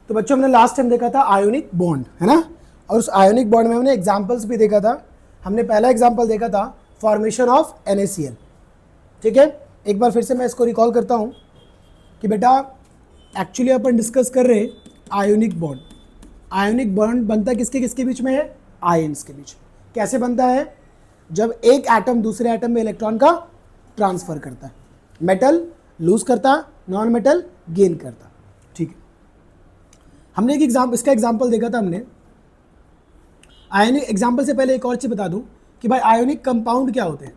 तो बच्चों हमने लास्ट टाइम देखा था आयोनिक बॉन्ड, है ना, और उस आयोनिक बॉन्ड में हमने एग्जांपल्स भी देखा था। हमने पहला एग्जांपल देखा था फॉर्मेशन ऑफ NaCl। ठीक है, एक बार फिर से मैं इसको रिकॉल करता हूँ कि बेटा एक्चुअली अपन डिस्कस कर रहे आयोनिक बॉन्ड। आयोनिक बॉन्ड बनता किसके किसके बीच में है? आयन्स के बीच। कैसे बनता है? जब एक एटम दूसरे एटम में इलेक्ट्रॉन का ट्रांसफर करता है, मेटल लूज करता, नॉन मेटल गेन करता। ठीक है, हमने एक इसका एग्जांपल देखा था हमने। आयोनिक एग्जांपल से पहले एक और चीज बता दूं कि भाई आयोनिक कंपाउंड क्या होते हैं।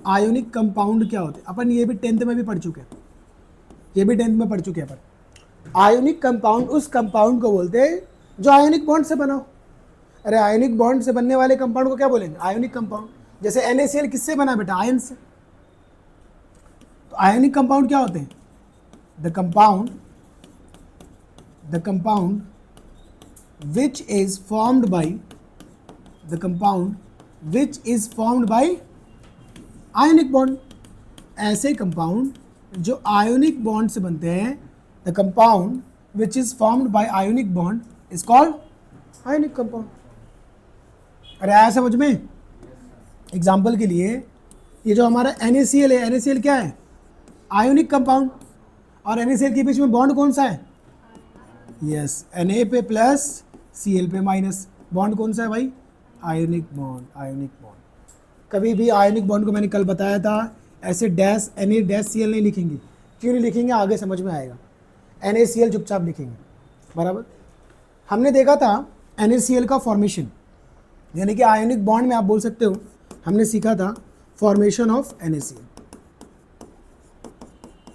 आयोनिक कंपाउंड क्या होते हैं अपन ये भी 10th में भी पढ़ चुके हैं, ये भी 10th में पढ़ चुके हैं अपन। आयोनिक कंपाउंड उस कंपाउंड को बोलते हैं जो आयोनिक बॉन्ड से बना हो। अरे आयोनिक बॉन्ड से बनने वाले कंपाउंड को क्या बोलेंगे? Ionic compound. जैसे NaCl किससे बना बेटा? आयन से। तो आयोनिक कंपाउंड क्या होते हैं? The compound which is formed by ionic bond. ऐसे कंपाउंड जो आयोनिक बॉन्ड से बनते हैं, the compound which is formed by ionic bond is called ionic compound. अरे आया समझ में? एग्जाम्पल के लिए ये जो हमारा NaCl है, NaCl क्या है? Ionic compound. और NaCl के बीच में बॉन्ड कौन सा है? यस, Na पे प्लस Cl पे माइनस। बॉन्ड कौन सा है भाई? Ionic bond. आयोनिक बॉन्ड कभी भी आयोनिक बॉन्ड को मैंने कल बताया था ऐसे डैश Na-Cl नहीं लिखेंगे। क्यों नहीं लिखेंगे? आगे समझ में आएगा। NaCl चुपचाप लिखेंगे, बराबर। हमने देखा था NaCl का फॉर्मेशन, यानी कि आयोनिक बॉन्ड में आप बोल सकते हो हमने सीखा था फॉर्मेशन ऑफ NaCl।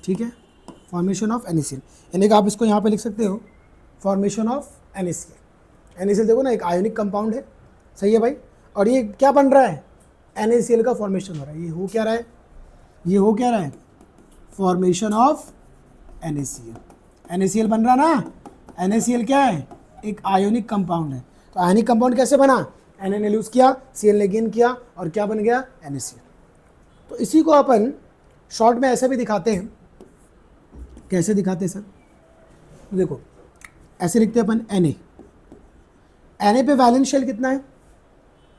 ठीक है, फॉर्मेशन ऑफ NaCl, यानी कि आप इसको यहाँ पे लिख सकते हो फॉर्मेशन ऑफ NaCl। NaCl देखो ना, एक आयोनिक कंपाउंड है, सही है भाई। और ये क्या बन रहा है? NaCl का फॉर्मेशन हो रहा है। ये हो क्या रहा है? ये हो क्या रहा है? Formation of NaCl। NaCl बन रहा ना। NaCl क्या है? एक आयोनिक कंपाउंड है। तो आयोनिक कंपाउंड कैसे बना? Na ने लूज किया, Cl ने गेन किया, और क्या बन गया? NaCl। तो इसी को अपन शॉर्ट में ऐसे भी दिखाते हैं। कैसे दिखाते हैं सर? देखो ऐसे लिखते हैं अपन Na पे वैलेंस शेल कितना है?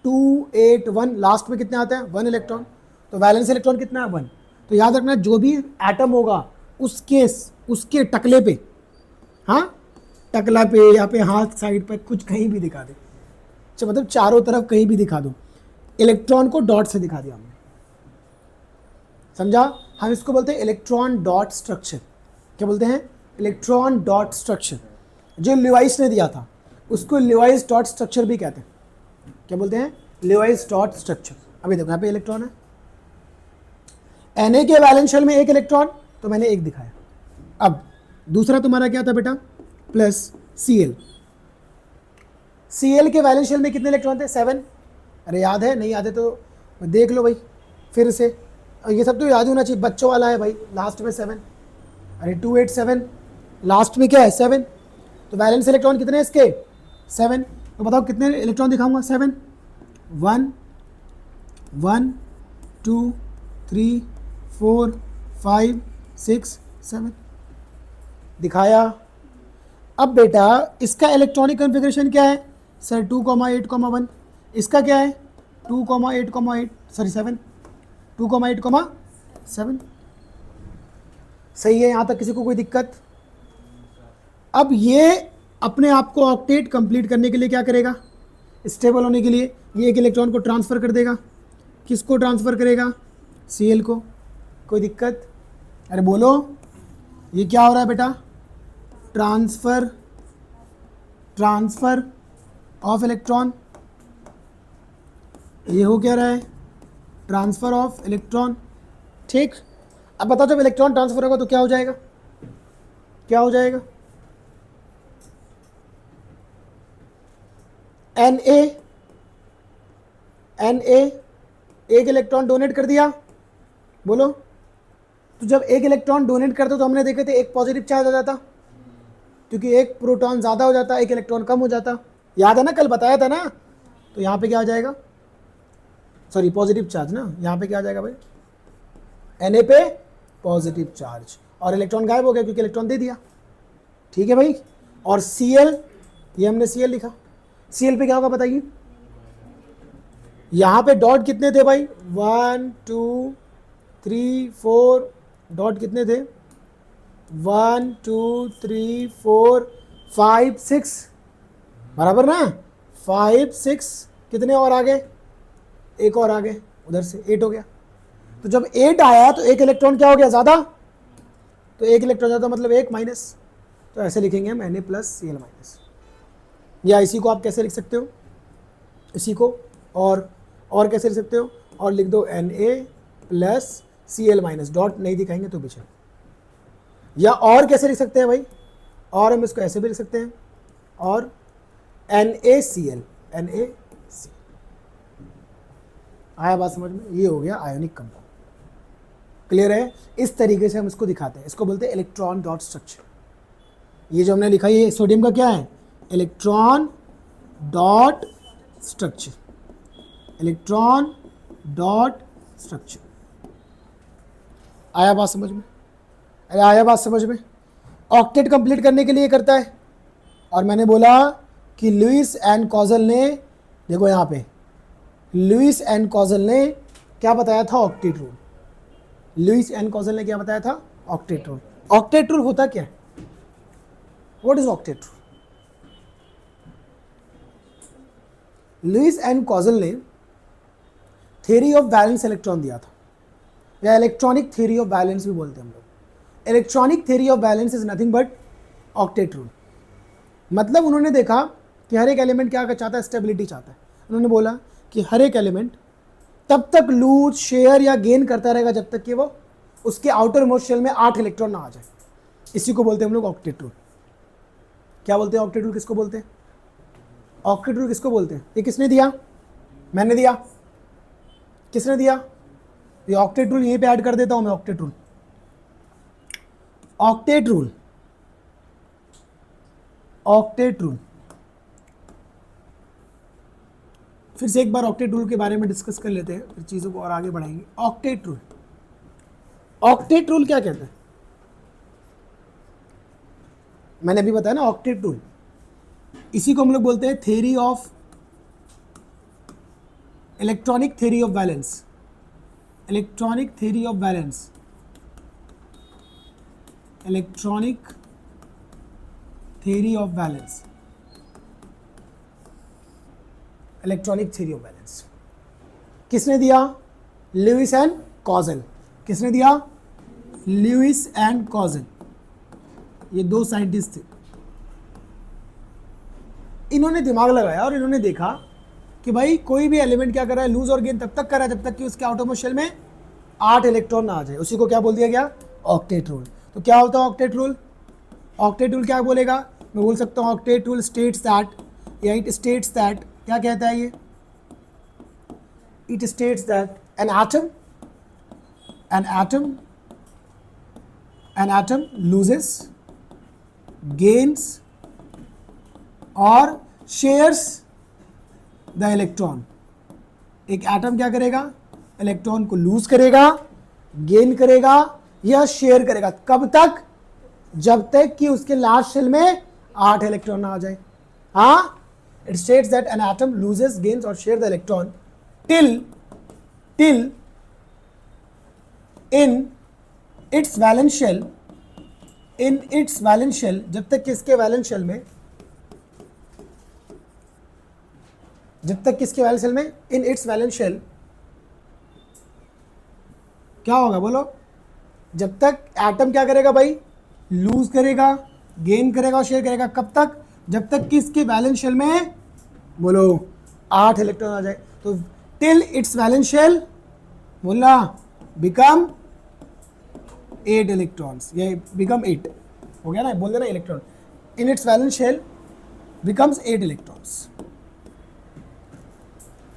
2 8 1। लास्ट में कितने आते हैं? 1 इलेक्ट्रॉन। तो वैलेंस इलेक्ट्रॉन कितना है? 1। तो याद रखना जो भी एटम होगा उसके टकले पे, हाँ टकला पे या पे हाथ साइड पे कुछ कहीं भी दिखा दे, अच्छा मतलब चारों तरफ कहीं भी दिखा दो, इलेक्ट्रॉन को डॉट से दिखा दिया हमने, समझा? हम इसको बोलते हैं इलेक्ट्रॉन डॉट स्ट्रक्चर। क्या बोलते हैं? Electron dot structure. जो लिवाइस ने दिया था उसको लिवाइस डॉट स्ट्रक्चर भी कहते हैं। क्या बोलते हैं? Levi's dot structure. अभी देखो यहाँ पे इलेक्ट्रॉन है, Na के वैलेंस शेल में एक इलेक्ट्रॉन, तो मैंने एक दिखाया। अब दूसरा तुम्हारा क्या था बेटा? Plus Cl। Cl के वैलेंस शेल में कितने इलेक्ट्रॉन थे? 7। अरे याद है? नहीं याद है तो देख लो भाई फिर से। ये सब तो याद होना चाहिए, बच्चों वाला है भाई। लास्ट में 7, अरे 2 8 7, लास्ट में क्या है? 7। तो वैलेंस इलेक्ट्रॉन कितने हैं इसके? 7। तो बताओ कितने इलेक्ट्रॉन दिखाऊंगा? 7। 1 1 2 3 4 5 6 7 दिखाया। अब बेटा इसका इलेक्ट्रॉनिक कन्फिग्रेशन क्या है सर? 2,8,1। इसका क्या है? 2,8,8 सॉरी 7, 2,8,7। सही है यहाँ तक? किसी को कोई दिक्कत? अब ये अपने आप को ऑक्टेट कंप्लीट करने के लिए क्या करेगा? स्टेबल होने के लिए ये एक इलेक्ट्रॉन को ट्रांसफ़र कर देगा। किसको ट्रांसफ़र करेगा? Cl को। कोई दिक्कत? अरे बोलो, ये क्या हो रहा है बेटा? Transfer of electron. ये हो क्या रहा है? Transfer of electron. ठीक, अब बताओ जब इलेक्ट्रॉन ट्रांसफ़र होगा तो क्या हो जाएगा? क्या हो जाएगा? Na एक इलेक्ट्रॉन डोनेट कर दिया, बोलो। तो जब एक इलेक्ट्रॉन डोनेट करते तो हमने देखे थे एक पॉजिटिव चार्ज आ जाता, क्योंकि एक प्रोटॉन ज़्यादा हो जाता, एक इलेक्ट्रॉन कम हो जाता। याद है ना? कल बताया था ना। तो यहाँ पे क्या आ जाएगा? सॉरी पॉजिटिव चार्ज ना। यहाँ पे क्या आ जाएगा भाई? Na पे पॉजिटिव चार्ज, और इलेक्ट्रॉन गायब हो गया क्योंकि इलेक्ट्रॉन दे दिया। ठीक है भाई? और Cl, ये हमने Cl लिखा, Cl पे क्या होगा बताइए, यहाँ पे डॉट कितने थे भाई, 1 2 3 4, डॉट कितने थे, 1 2 3 4 5 6, बराबर ना, 5 6, कितने और आ गए, एक और आ गए, उधर से 8 हो गया। तो जब 8 आया तो एक इलेक्ट्रॉन क्या हो गया ज़्यादा, तो एक इलेक्ट्रॉन ज़्यादा मतलब एक माइनस, तो ऐसे लिखेंगे हम Na प्लस Cl माइनस। या इसी को आप कैसे लिख सकते हो, इसी को और कैसे लिख सकते हो, और लिख दो Na plus Cl minus, dot नहीं दिखाएंगे तो भी चलो। या और कैसे लिख सकते हैं भाई, और हम इसको ऐसे भी लिख सकते हैं, और NaCl, आया बात समझ में, ये हो गया आयोनिक कंपाउंड। क्लियर है, इस तरीके से हम इसको दिखाते हैं, इसको बोलते हैं इलेक्ट्रॉन डॉट स्ट्रक्चर। ये जो हमने लिखा है ये सोडियम का क्या है, electron dot structure, electron dot structure. आया बात समझ में, अरे आया बात समझ में। ऑक्टेट कंप्लीट करने के लिए करता है, और मैंने बोला कि लुईस एंड कॉजल ने, देखो यहाँ पे लुईस एंड कॉजल ने क्या बताया था, octet rule. Lewis and Kossel ने क्या बताया था, ऑक्टेट रूल। ऑक्टेट रूल होता क्या है, what is octet rule? Lewis and Kossel ने थ्योरी ऑफ वैलेंस इलेक्ट्रॉन दिया था, या इलेक्ट्रॉनिक थ्योरी ऑफ वैलेंस भी बोलते हैं हम लोग। Electronic theory of valence is nothing but octet rule. मतलब उन्होंने देखा कि हर एक एलिमेंट क्या चाहता है, स्टेबिलिटी चाहता है। उन्होंने बोला कि हर एक एलिमेंट तब तक लूज, शेयर या गेन करता रहेगा जब तक कि वो उसके आउटर मोस्ट शेल में 8 इलेक्ट्रॉन ना आ जाए। इसी को बोलते हैं हम लोग ऑक्टेट रूल। क्या बोलते हैं ऑक्टेट रूल, किसको बोलते हैं, ऑक्टेट रूल किसको बोलते हैं? ये किसने दिया, मैंने दिया, किसने दिया, ये ऑक्टेट रूल यहीं पे ऐड कर देता हूं मैं, octet rule, octet rule, octet rule. फिर से एक बार ऑक्टेट रूल के बारे में डिस्कस कर लेते हैं, फिर चीज़ों को और आगे बढ़ाएंगे। ऑक्टेट रूल, ऑक्टेट रूल क्या कहते हैं, मैंने अभी बताया ना ऑक्टेट रूल, इसी को हम लोग बोलते हैं theory of, electronic theory of balance, electronic theory of balance, electronic theory of balance, electronic theory of balance. किसने दिया, लुईस एंड कॉजल। किसने दिया, लुईस एंड कॉजल, ये दो साइंटिस्ट थे। इन्होंने दिमाग लगाया और इन्होंने देखा कि भाई कोई भी एलिमेंट क्या कर रहा है, लूज और गेन तब तक कर रहा है जब तक कि उसके आउटरमोस्ट शेल में 8 इलेक्ट्रॉन ना आ जाए। उसी को क्या बोल दिया गया, ऑक्टेट रूल। तो क्या होता है ऑक्टेट रूल, ऑक्टेट रूल क्या बोलेगा, मैं बोल सकता हूँ ऑक्टेट रूल स्टेट्स दैट, या इट स्टेट्स दैट, क्या कहता है ये, it states that an atom loses, gains और शेयर्स द इलेक्ट्रॉन। एक एटम क्या करेगा, इलेक्ट्रॉन को लूज करेगा, गेन करेगा या शेयर करेगा। कब तक, जब तक कि उसके लास्ट शेल में 8 इलेक्ट्रॉन ना आ जाए। हाँ, it states that an atom loses, gains or share the electron till in its valence shell, जब तक किसके वैलेंस शेल में, जब तक किसके वैलेंस शेल में, इन इट्स वैलेंस शेल, क्या होगा बोलो, जब तक एटम क्या करेगा भाई, लूज करेगा, गेन करेगा और शेयर करेगा। कब तक, जब तक कि इसके वैलेंस शेल में बोलो 8 इलेक्ट्रॉन आ जाए। तो टिल इट्स वैलेंस शेल बोलना बिकम 8 इलेक्ट्रॉन्स, ये बिकम 8 हो गया ना, बोल देना electron, in its valence shell becomes 8 electrons.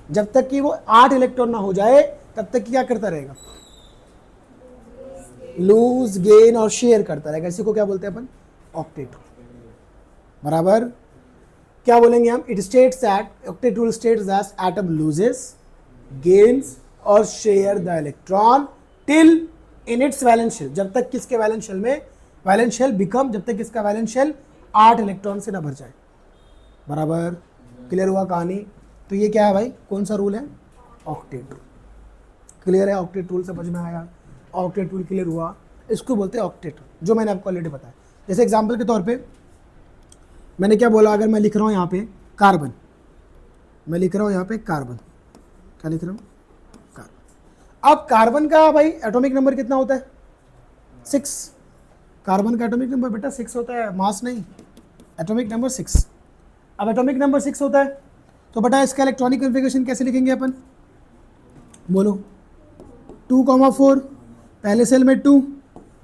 जब तक कि वो 8 इलेक्ट्रॉन ना हो जाए तब तक क्या करता रहेगा, लूज, गेन और शेयर करता रहेगा। इसी को क्या बोलते हैं अपन, ऑक्टेट। बराबर, क्या बोलेंगे हम, it states that, octet rule states that atom loses, gains और share the electron till in its valence shell, जब तक किसके वैलेंस शेल में, वैलेंस शेल बिकम, जब तक किसका वैलेंस शेल 8 इलेक्ट्रॉन से ना भर जाए। बराबर, क्लियर हुआ कहानी। तो ये क्या है भाई, कौन सा रूल है, ऑक्टेट रूल। क्लियर है, ऑक्टेट रूल समझ में आया, ऑक्टेट रूल क्लियर हुआ, इसको बोलते हैं ऑक्टेट, जो मैंने आपको ऑलरेडी बताया। जैसे एग्जांपल के तौर पे मैंने क्या बोला, अगर मैं लिख रहा हूँ यहाँ पे कार्बन, मैं लिख रहा हूँ यहाँ पे कार्बन, क्या लिख रहा हूँ, कार्बन। अब कार्बन का भाई एटॉमिक नंबर कितना होता है, 6। कार्बन का एटॉमिक नंबर बेटा 6 होता है, मास नहीं, एटॉमिक नंबर 6। अब एटॉमिक नंबर 6 होता है तो बेटा इसका इलेक्ट्रॉनिक कॉन्फ़िगरेशन कैसे लिखेंगे अपन, बोलो, 2,4, पहले सेल में 2,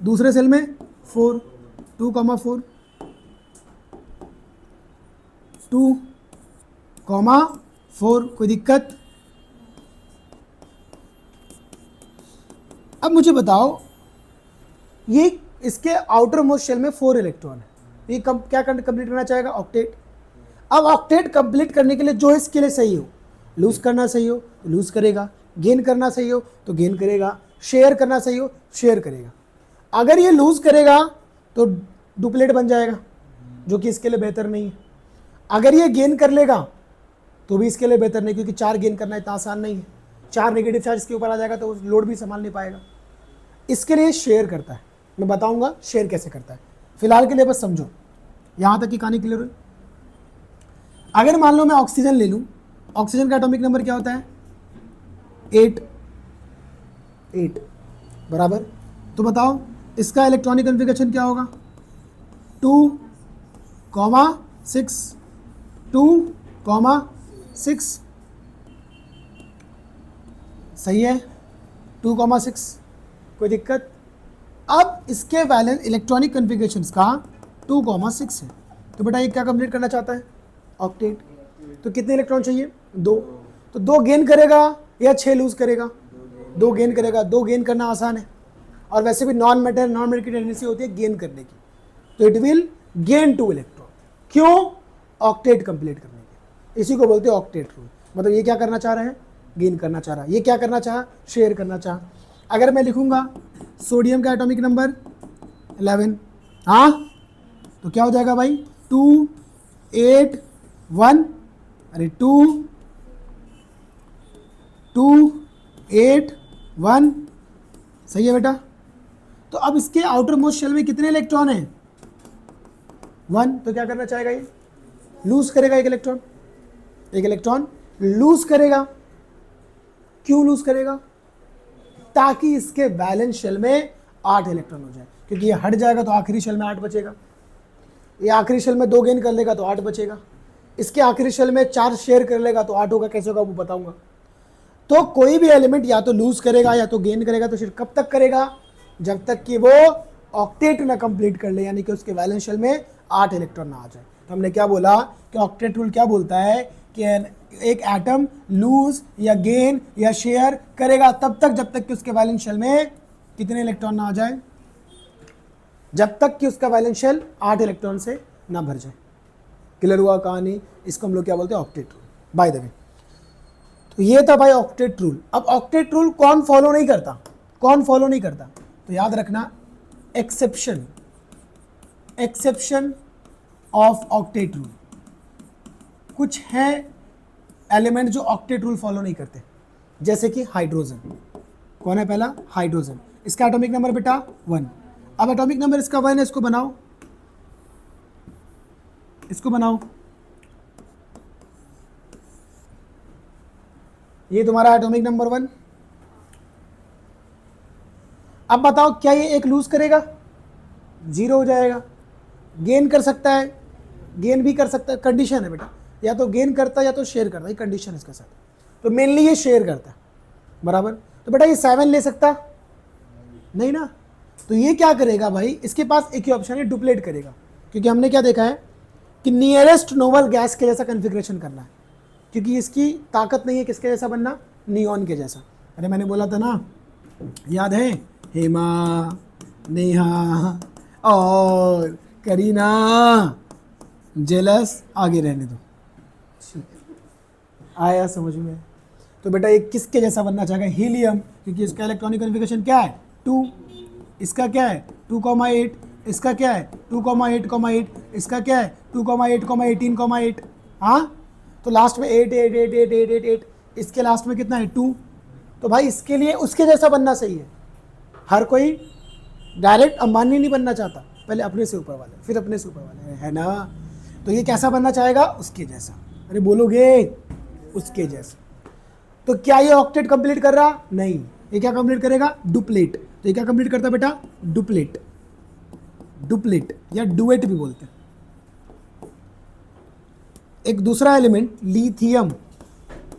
दूसरे सेल में 4, 2,4, 2,4, कोई दिक्कत। अब मुझे बताओ, ये इसके आउटर मोस्ट शेल में 4 इलेक्ट्रॉन है, ये क्या कंप्लीट करना चाहेगा, ऑक्टेट। अब ऑक्टेट कंप्लीट करने के लिए जो इसके लिए सही हो, लूज करना सही हो तो लूज करेगा, गेन करना सही हो तो गेन करेगा, शेयर करना सही हो शेयर करेगा। अगर ये लूज करेगा तो डुप्लेट बन जाएगा, जो कि इसके लिए बेहतर नहीं है। अगर ये गेन कर लेगा तो भी इसके लिए बेहतर नहीं, क्योंकि 4 गेन करना इतना आसान नहीं है। 4 नेगेटिव चार्ज इसके ऊपर आ जाएगा तो लोड भी संभाल नहीं पाएगा। इसके लिए शेयर करता है, मैं बताऊंगा शेयर कैसे करता है। फिलहाल के लिए बस समझो, यहाँ तक की कहानी क्लियर हुई। अगर मान लो मैं ऑक्सीजन ले लूँ, ऑक्सीजन का एटॉमिक नंबर क्या होता है, 8। बराबर, तो बताओ इसका इलेक्ट्रॉनिक कॉन्फ़िगरेशन क्या होगा, 2,6, 2,6, सही है, 2,6, कोई दिक्कत। अब इसके वैलेंस इलेक्ट्रॉनिक कॉन्फ़िगरेशंस का 2,6 है, तो बेटा ये क्या कंप्लीट करना चाहता है, ऑक्टेट। तो कितने इलेक्ट्रॉन चाहिए, 2, तो 2 गेन करेगा या 6 लूज करेगा, 2 गेन करेगा। 2 गेन करना आसान है, और वैसे भी नॉन मैटर की टेंडेंसी होती है गेन करने की, तो इट विल गेन 2 इलेक्ट्रॉन। क्यों, ऑक्टेट कंप्लीट करने के, इसी को बोलते हैं ऑक्टेट रूल। मतलब ये क्या करना चाह रहे हैं, गेन करना चाह रहा है, ये क्या करना चाह, शेयर करना चाह। अगर मैं लिखूंगा सोडियम का एटॉमिक नंबर 11, हाँ, तो क्या हो जाएगा भाई, 2, 8, 1, अरे 2, 8, 1, सही है बेटा। तो अब इसके आउटर मोस्ट शेल में कितने इलेक्ट्रॉन हैं, 1, तो क्या करना चाहेगा, ये लूज करेगा, एक इलेक्ट्रॉन लूज करेगा। क्यों लूज करेगा, ताकि इसके बैलेंस शेल में 8 इलेक्ट्रॉन हो जाए, क्योंकि ये हट जाएगा तो आखिरी शेल में 8 बचेगा। ये आखिरी शेल में 2 गेन कर लेगा तो 8 बचेगा, इसके आखिरी शेल में 4 शेयर कर लेगा तो 8 होगा। कैसे होगा वो बताऊंगा। तो कोई भी एलिमेंट या तो लूज करेगा या तो गेन करेगा, तो फिर कब तक करेगा, जब तक कि वो ऑक्टेट ना कंप्लीट कर ले, यानी कि उसके वैलेंस शेल में 8 इलेक्ट्रॉन ना आ जाए। तो हमने क्या बोला कि ऑक्टेट रूल क्या बोलता है कि एक एटम लूज या गेन या शेयर करेगा तब तक जब तक कि उसके वैलेंस शेल में कितने इलेक्ट्रॉन ना आ जाए, जब तक कि उसका वैलेंस शेल 8 इलेक्ट्रॉन से ना भर जाए। क्लियर हुआ कहानी। इसको हम लोग क्या बोलते हैं, octet rule, by the way. तो ये था भाई ऑक्टेट रूल। अब ऑक्टेट रूल कौन फॉलो नहीं करता, तो याद रखना, एक्सेप्शन ऑफ ऑक्टेट रूल। कुछ है एलिमेंट जो ऑक्टेट रूल फॉलो नहीं करते, जैसे कि हाइड्रोजन। कौन है पहला, हाइड्रोजन। इसका एटॉमिक नंबर बेटा 1। अब एटॉमिक नंबर इसका 1 है, इसको बनाओ, ये तुम्हारा एटॉमिक नंबर 1। अब बताओ क्या ये एक लूज करेगा, 0 हो जाएगा। गेन कर सकता है, गेन भी कर सकता है, कंडीशन है बेटा, या तो गेन करता है या तो शेयर करता है, कंडीशन इसके साथ। तो मेनली ये शेयर करता है, बराबर। तो बेटा ये 7 ले सकता नहीं ना, तो ये क्या करेगा भाई, इसके पास एक ही ऑप्शन है, डुप्लेट करेगा। क्योंकि हमने क्या देखा है कि नियरेस्ट नोबल गैस के जैसा कन्फिग्रेशन करना है, क्योंकि इसकी ताकत नहीं है किसके जैसा बनना, नियॉन के जैसा। अरे मैंने बोला था ना, याद है, हेमा, नेहा और करीना, जेलस, आगे रहने दो, आया समझ में। तो बेटा ये किसके जैसा बनना चाहेगा, हीलियम, क्योंकि इसका इलेक्ट्रॉनिक कॉन्फ़िगरेशन क्या है, 2, इसका क्या है 2,8, इसका क्या है 2,8,8, इसका क्या है 2,8,18,8, हाँ, तो लास्ट में 8 8 8 8 8 8 8, इसके लास्ट में कितना है 2। तो भाई इसके लिए उसके जैसा बनना सही है। हर कोई डायरेक्ट अंबानी नहीं बनना चाहता, पहले अपने से ऊपर वाले, फिर अपने से ऊपर वाले, है ना। तो ये कैसा बनना चाहेगा, उसके जैसा। अरे बोलोगे उसके जैसा। तो क्या ये ऑक्टेट कंप्लीट कर रहा, नहीं, ये क्या कंप्लीट करेगा, डुप्लेट। तो ये क्या कंप्लीट करता है बेटा, डुप्लेट, डुप्लेट या डुएट भी बोलते हैं। एक दूसरा एलिमेंट लिथियम,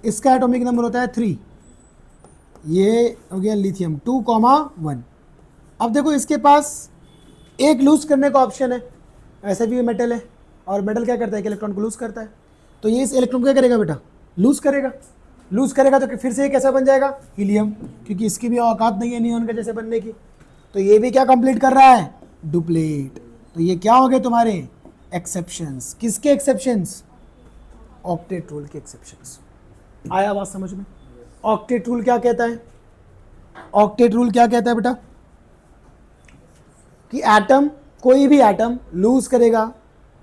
इसका एटॉमिक नंबर होता है 3, ये हो गया लिथियम 2,1। अब देखो इसके पास एक लूज करने का ऑप्शन है, ऐसे भी मेटल है, और मेटल क्या करता है, एक इलेक्ट्रॉन को लूज करता है। तो ये इस इलेक्ट्रॉन को क्या करेगा बेटा, लूज करेगा। लूज करेगा तो फिर से ये कैसा बन जाएगा, हीलियम, क्योंकि इसकी भी औकात नहीं है नियॉन के जैसे बनने की। तो ये भी क्या कंप्लीट कर रहा है, डुप्लेट। तो ये क्या हो गए तुम्हारे एक्सेप्शंस। किसके एक्सेप्शंस, ऑक्टेट रूल के एक्सेप्शंस। आया बात समझ में। ऑक्टेट रूल क्या कहता है, ऑक्टेट रूल क्या कहता है बेटा, कि एटम, कोई भी एटम लूज करेगा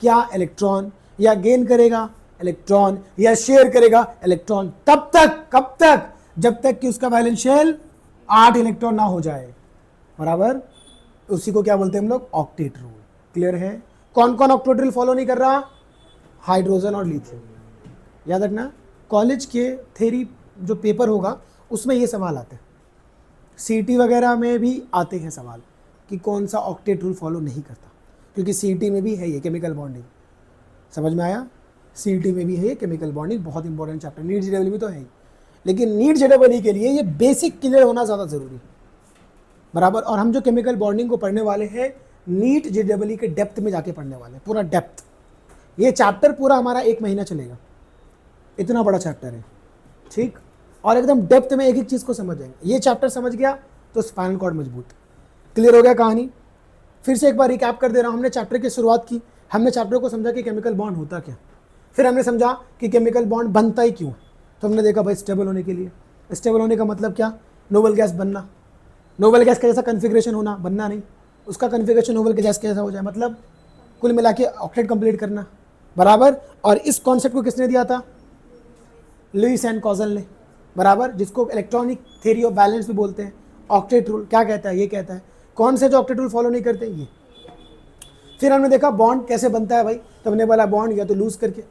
क्या, इलेक्ट्रॉन, या गेन करेगा इलेक्ट्रॉन, या शेयर करेगा इलेक्ट्रॉन, तब तक, कब तक, जब तक कि उसका वैलेंस शेल 8 इलेक्ट्रॉन ना हो जाए, बराबर। उसी को क्या बोलते हैं हम लोग, ऑक्टेट रूल। क्लियर है। कौन कौन ऑक्टेट रूल फॉलो नहीं कर रहा, हाइड्रोजन और लिथियम। याद रखना, कॉलेज के थ्योरी जो पेपर होगा उसमें ये सवाल आते हैं, सीटी वगैरह में भी आते हैं सवाल कि कौन सा ऑक्टेट रूल फॉलो नहीं करता, क्योंकि सीटी में भी है ये केमिकल बॉन्डिंग। समझ में आया, सीटी में भी है ये केमिकल बॉन्डिंग, बहुत इंपॉर्टेंट चैप्टर। नीट जेडब्ल्यू में तो है ही, लेकिन नीट जेडब्ल्यू के लिए ये बेसिक क्लियर होना ज़्यादा ज़रूरी है, बराबर। और हम जो केमिकल बॉन्डिंग को पढ़ने वाले हैं, नीट जेडब्ल्यू के डेप्थ में जाके पढ़ने वाले हैं, पूरा डेप्थ। ये चैप्टर पूरा हमारा 1 महीना चलेगा, इतना बड़ा चैप्टर है, ठीक। और एकदम डेप्थ में एक एक चीज़ को समझ जाएंगे। ये चैप्टर समझ गया तो स्पाइनल कॉर्ड मजबूत। क्लियर हो गया कहानी। फिर से एक बार रिकैप कर दे रहा हूँ। हमने चैप्टर की शुरुआत की, हमने चैप्टर को समझा कि केमिकल बॉन्ड होता क्या, फिर हमने समझा कि केमिकल बॉन्ड बनता ही क्यों है। तो हमने देखा भाई स्टेबल होने के लिए। स्टेबल होने का मतलब क्या, नोबल गैस बनना, नोबल गैस का जैसा कन्फिग्रेशन होना, बनना नहीं, उसका कन्फिग्रेशन नोबल के गैस का जैसा हो जाए, मतलब कुल मिला के ऑक्टेट कंप्लीट करना, बराबर। और इस कॉन्सेप्ट को किसने दिया था, लुईस एंड कॉजल ने, बराबर, जिसको इलेक्ट्रॉनिक थ्योरी ऑफ बैलेंस भी बोलते हैं। ऑक्टेट रूल क्या कहता है, ये कहता है कौन से जो ऑक्टेट रूल फॉलो नहीं करते, ये। फिर हमने देखा बॉन्ड कैसे बनता है भाई, तो हमने बोला बॉन्ड या तो लूज करके,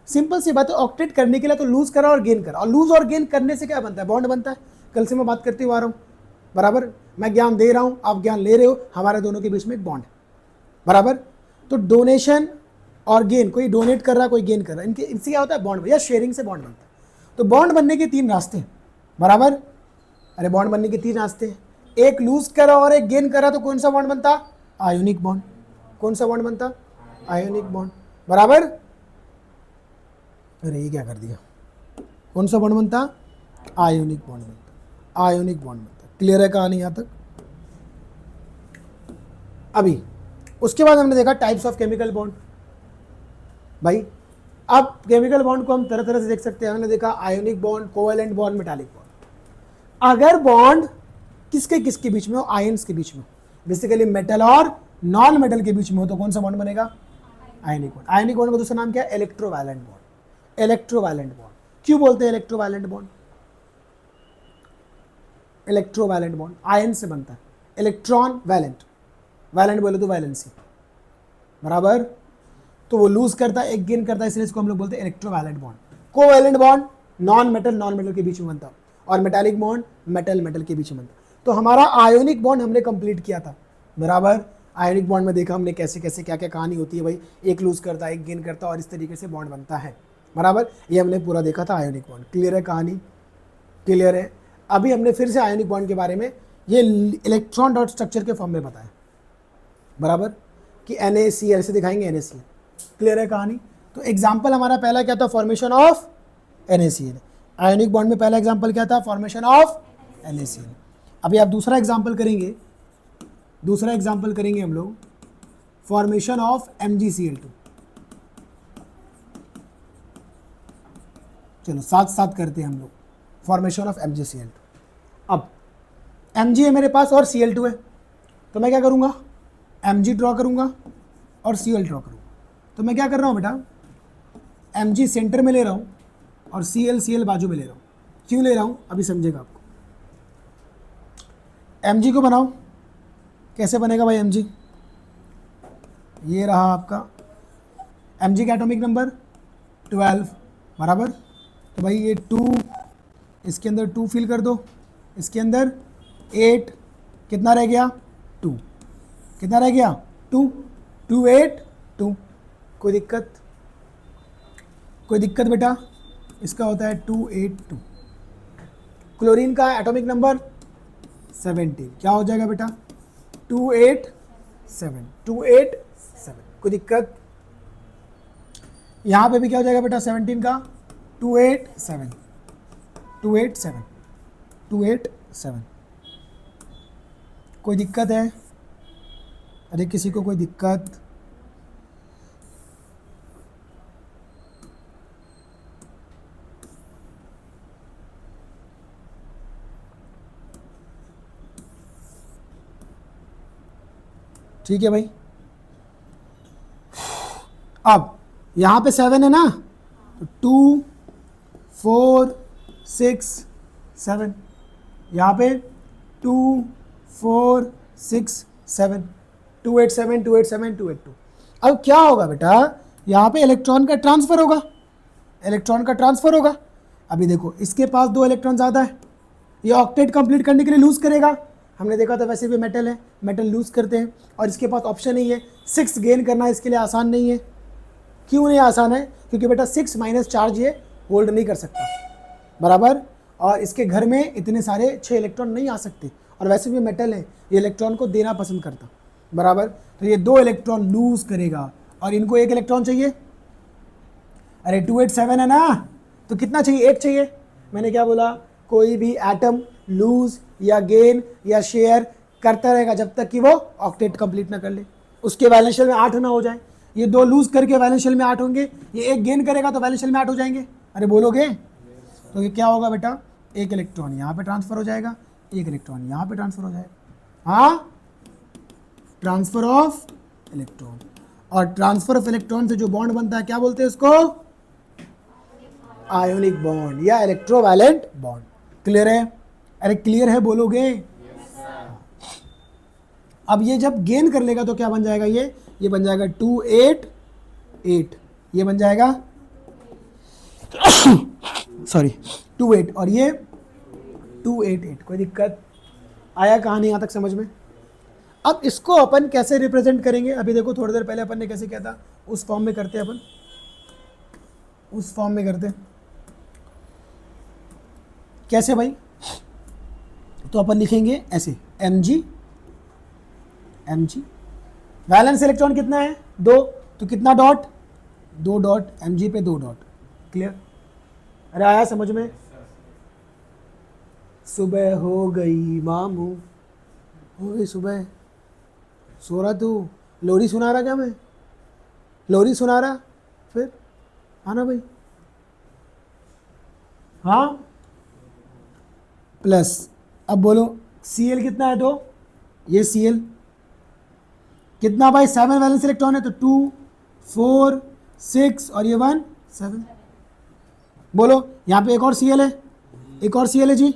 सिंपल सी बात है। ऑक्टेट करने के लिए तो लूज करा और गेन करा, और लूज और गेन करने से क्या बनता है, बॉन्ड बनता है। कल से मैं बात करते हुआ आ रहा हूँ, बराबर। मैं ज्ञान दे रहा हूँ, आप ज्ञान ले रहे हो, हमारे दोनों के बीच में एक बॉन्ड है, बराबर। तो डोनेशन और गेन, कोई डोनेट कर रहा है, कोई गेन कर रहा है, इनके इनसे क्या होता है, बॉन्ड, या शेयरिंग से बॉन्ड बनता है। तो बॉन्ड बनने के 3 रास्ते हैं, बराबर। अरे बॉन्ड बनने के 3 रास्ते हैं, एक लूज करा और एक गेन करा, तो कौन सा बॉन्ड बनता, आयोनिक बॉन्ड। कौन सा बॉन्ड बनता, आयोनिक बॉन्ड, बराबर। अरे ये क्या कर दिया, कौन सा बॉन्ड बनता, आयोनिक बॉन्ड बनता, आयोनिक बॉन्ड बनता। क्लियर है कहानी यहाँ तक। अभी उसके बाद हमने देखा टाइप्स ऑफ केमिकल बॉन्ड। भाई अब केमिकल बॉन्ड को हम तरह तरह से देख सकते हैं। हमने देखा ionic bond, covalent bond, metallic bond. अगर बॉन्ड किसके किसके बीच में हो, आयंस के बीच में, बेसिकली मेटल और नॉन मेटल के बीच में हो, तो कौन सा बॉन्ड बनेगा, आयनिक बॉन्ड। आयनिक बॉन्ड का दूसरा नाम क्या है, इलेक्ट्रोवैलेंट बॉन्ड। इलेक्ट्रोवैलेंट बॉन्ड क्यों बोलते हैं electrovalent bond, electrovalent bond ion से बनता है, इलेक्ट्रॉन वैलेंट, वैलेंट बोले तो वैलेंसी, बराबर। तो वो लूज करता है, एक गेन करता है, इसलिए इसको हम लोग बोलते हैं electrovalent bond. Covalent bond non metal के बीच में बनता, और मेटालिक बॉन्ड मेटल मेटल के बीच में बनता। तो हमारा आयोनिक बॉन्ड हमने कंप्लीट किया था, बराबर। आयोनिक बॉन्ड में देखा हमने कैसे कैसे क्या क्या कहानी होती है भाई, एक लूज करता है, एक गेन करता है, और इस तरीके से बॉन्ड बनता है, बराबर। ये हमने पूरा देखा था आयोनिक बॉन्ड। क्लियर है कहानी, क्लियर है। अभी हमने फिर से आयोनिक बॉन्ड के बारे में ये इलेक्ट्रॉन डॉट स्ट्रक्चर के फॉर्म में बताया, बराबर, कि NaCl ऐसे दिखाएंगे NaCl। क्लियर है कहानी। तो एग्जाम्पल हमारा पहला क्या था, formation of NaCl। Ionic bond में पहला एग्जाम्पल क्या था, फॉर्मेशन ऑफ NaCl। अभी आप दूसरा एग्जाम्पल करेंगे, दूसरा एग्जाम्पल करेंगे हम लोग फॉर्मेशन ऑफ MgCl2। चलो साथ साथ करते हैं हम लोग, फॉर्मेशन ऑफ MgCl2। अब Mg है मेरे पास और Cl2 है, तो मैं क्या करूँगा, Mg ड्रॉ करूँगा और Cl ड्रॉ करूँगा। तो मैं क्या कर रहा हूँ बेटा, Mg सेंटर में ले रहा हूँ और Cl बाजू में ले रहा हूँ। क्यों ले रहा हूँ अभी समझेगा आपको। Mg को बनाओ, कैसे बनेगा भाई Mg, ये रहा आपका Mg का एटॉमिक नंबर 12 बराबर। तो भाई ये 2, इसके अंदर 2 फिल कर दो, इसके अंदर 8, कितना रह गया 2, कितना रह गया 2, 2 8 2। कोई दिक्कत, कोई दिक्कत बेटा, इसका होता है 2 8 2। क्लोरीन का एटॉमिक नंबर 17, क्या हो जाएगा बेटा 2 8 7, 2 8 7। कोई दिक्कत, यहाँ पे भी क्या हो जाएगा बेटा 17 का 2 8 7, 2 8 7, 2 8 7। कोई दिक्कत है, अरे किसी को कोई दिक्कत, ठीक है भाई। अब यहाँ पे 7 है ना, तो 2 4 6 7, यहाँ पे 2 4 6 7, 2 8 7 2 8 7 2 8 2। अब क्या होगा बेटा, यहाँ पे इलेक्ट्रॉन का ट्रांसफ़र होगा, इलेक्ट्रॉन का ट्रांसफ़र होगा। अभी देखो इसके पास 2 इलेक्ट्रॉन ज़्यादा है, ये ऑक्टेट कंप्लीट करने के लिए लूज़ करेगा। हमने देखा था वैसे भी मेटल है, मेटल लूज़ करते हैं, और इसके पास ऑप्शन नहीं है 6 गेन करना, इसके लिए आसान नहीं है। क्यों नहीं आसान है, क्योंकि बेटा 6 माइनस चार्ज ये होल्ड नहीं कर सकता बराबर, और इसके घर में इतने सारे 6 इलेक्ट्रॉन नहीं आ सकते, और वैसे भी मेटल है ये इलेक्ट्रॉन को देना पसंद करता बराबर। तो ये 2 इलेक्ट्रॉन लूज़ करेगा और इनको 1 इलेक्ट्रॉन चाहिए। अरे 2 8 7 है ना, तो कितना चाहिए, 1 चाहिए। मैंने क्या बोला, कोई भी एटम लूज या गेन या शेयर करता रहेगा जब तक कि वो ऑक्टेट कंप्लीट ना कर ले, उसके वैलेंशियल में 8 ना हो जाए। ये 2 लूज करके वैलेंशियल में 8 होंगे, ये 1 गेन करेगा तो वैलेंशियल में 8 हो जाएंगे। अरे बोलोगे, तो ये क्या होगा बेटा, 1 इलेक्ट्रॉन यहाँ पे ट्रांसफ़र हो जाएगा, 1 इलेक्ट्रॉन यहाँ पे ट्रांसफ़र हो जाएगा। हाँ, ट्रांसफ़र ऑफ इलेक्ट्रॉन, और ट्रांसफ़र ऑफ इलेक्ट्रॉन से जो बॉन्ड बनता है क्या बोलते हैं उसको, आयोनिक बॉन्ड या इलेक्ट्रोवैलेंट बॉन्ड। क्लियर है, अरे क्लियर है बोलोगे। अब ये जब गेन कर लेगा तो क्या बन जाएगा, ये बन जाएगा 2 8 8, ये बन जाएगा सॉरी 2 8, और ये 2 8 8। कोई दिक्कत आया कहानी यहाँ तक समझ में। अब इसको अपन कैसे रिप्रेजेंट करेंगे, अभी देखो थोड़ी देर पहले अपन ने कैसे किया था, उस फॉर्म में करते हैं अपन, उस फॉर्म में करते हैं। कैसे भाई, तो अपन लिखेंगे ऐसे Mg, वैलेंस इलेक्ट्रॉन कितना है 2, तो कितना डॉट, 2 डॉट Mg पे 2 डॉट। क्लियर, अरे आया समझ में। सुबह हो गई मामू, हो गई सुबह, सो रहा तू, लोरी सुना रहा क्या मैं, लोरी सुना रहा, फिर आना भाई। हाँ प्लस, अब बोलो Cl कितना है, तो ये Cl कितना भाई, 7 वैलेंस इलेक्ट्रॉन है, तो 2 4 6 और ये 1 7। बोलो यहाँ पे एक और Cl है, एक और Cl है जी,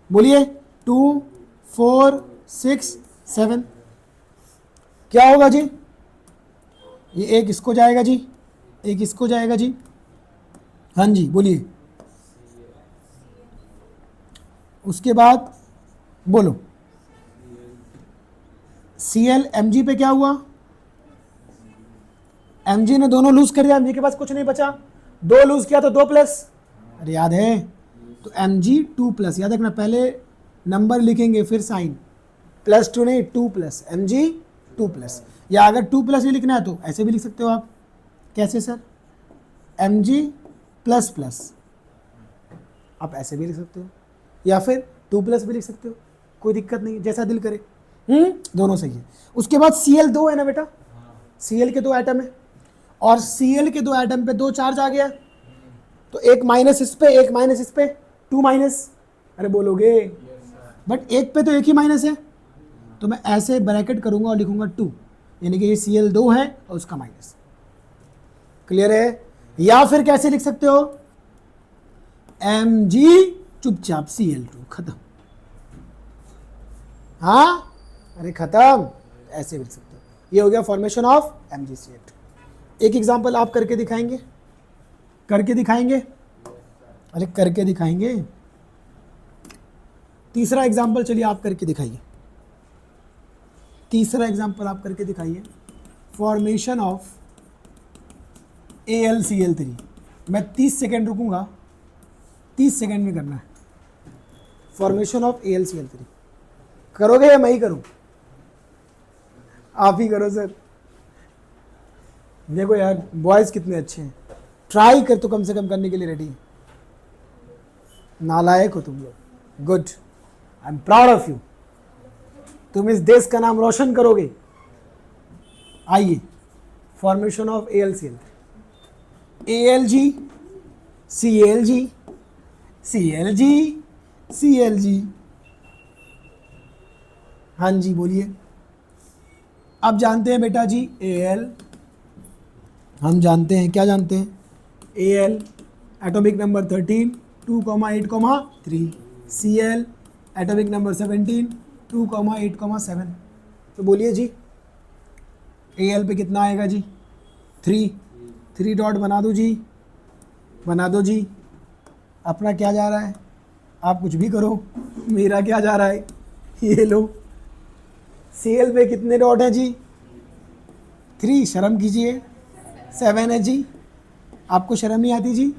बोलिए 2 4 6 7। क्या होगा जी, ये एक इसको जाएगा जी, एक इसको जाएगा जी। हाँ जी बोलिए, उसके बाद बोलो Cl Mg पे क्या हुआ, Mg ने दोनों लूज कर दिया, Mg के पास कुछ नहीं बचा, 2 लूज किया तो 2 प्लस, अरे याद है, तो Mg 2 प्लस, याद रखना पहले नंबर लिखेंगे फिर साइन, +2 नहीं 2 प्लस, Mg 2 प्लस, या अगर 2 प्लस ही लिखना है तो ऐसे भी लिख सकते हो आप। कैसे सर, Mg प्लस प्लस, आप ऐसे भी लिख सकते हो, या फिर 2 प्लस भी लिख सकते हो, कोई दिक्कत नहीं, जैसा दिल करे। दोनों सही है। उसके बाद Cl 2 है ना बेटा, Cl के 2 एटम है, और Cl के 2 एटम पे 2 चार्ज आ गया, तो एक माइनस इस पे, एक माइनस इस पे, 2 माइनस। अरे बोलोगे, बट एक पे तो एक ही माइनस है, तो मैं ऐसे ब्रैकेट करूंगा और लिखूंगा 2, यानी कि ये Cl 2 है और उसका माइनस। क्लियर है? या फिर कैसे लिख सकते हो, Mg चुपचाप Cl2, खत्म। हाँ, अरे खत्म, ऐसे लिख सकते हो। ये हो गया फॉर्मेशन ऑफ MgCl2। एक एग्जांपल आप करके दिखाएंगे? करके दिखाएंगे? अरे करके दिखाएंगे। तीसरा एग्जांपल चलिए आप करके दिखाइए। तीसरा एग्जांपल आप करके दिखाइए, फॉर्मेशन ऑफ AlCl3। मैं 30 सेकेंड रुकूंगा, 30 सेकेंड में करना है। फॉर्मेशन ऑफ AlCl3 करोगे या मैं ही करूं? आप ही करो सर। देखो यार, बॉयज कितने अच्छे हैं, ट्राई कर तो कम से कम करने के लिए रेडी है। नालायक हो तुम लोग। Good, I am proud of you. तुम इस देश का नाम रोशन करोगे। आइए, formation of AlCl3, Alg Clg Clg Clg। हाँ जी बोलिए। अब जानते हैं बेटा जी Al, हम जानते हैं, क्या जानते हैं? Al atomic number 13 2,8,3, Cl atomic number 17 2,8,7। तो बोलिए जी Al पे कितना आएगा जी? 3 डॉट बना दो जी, बना दो जी। अपना क्या जा रहा है? आप कुछ भी करो, मेरा क्या जा रहा है? ये लो, Cl पे कितने डॉट हैं जी? 3, शर्म कीजिए। 7 है जी। आपको शर्म नहीं आती जी?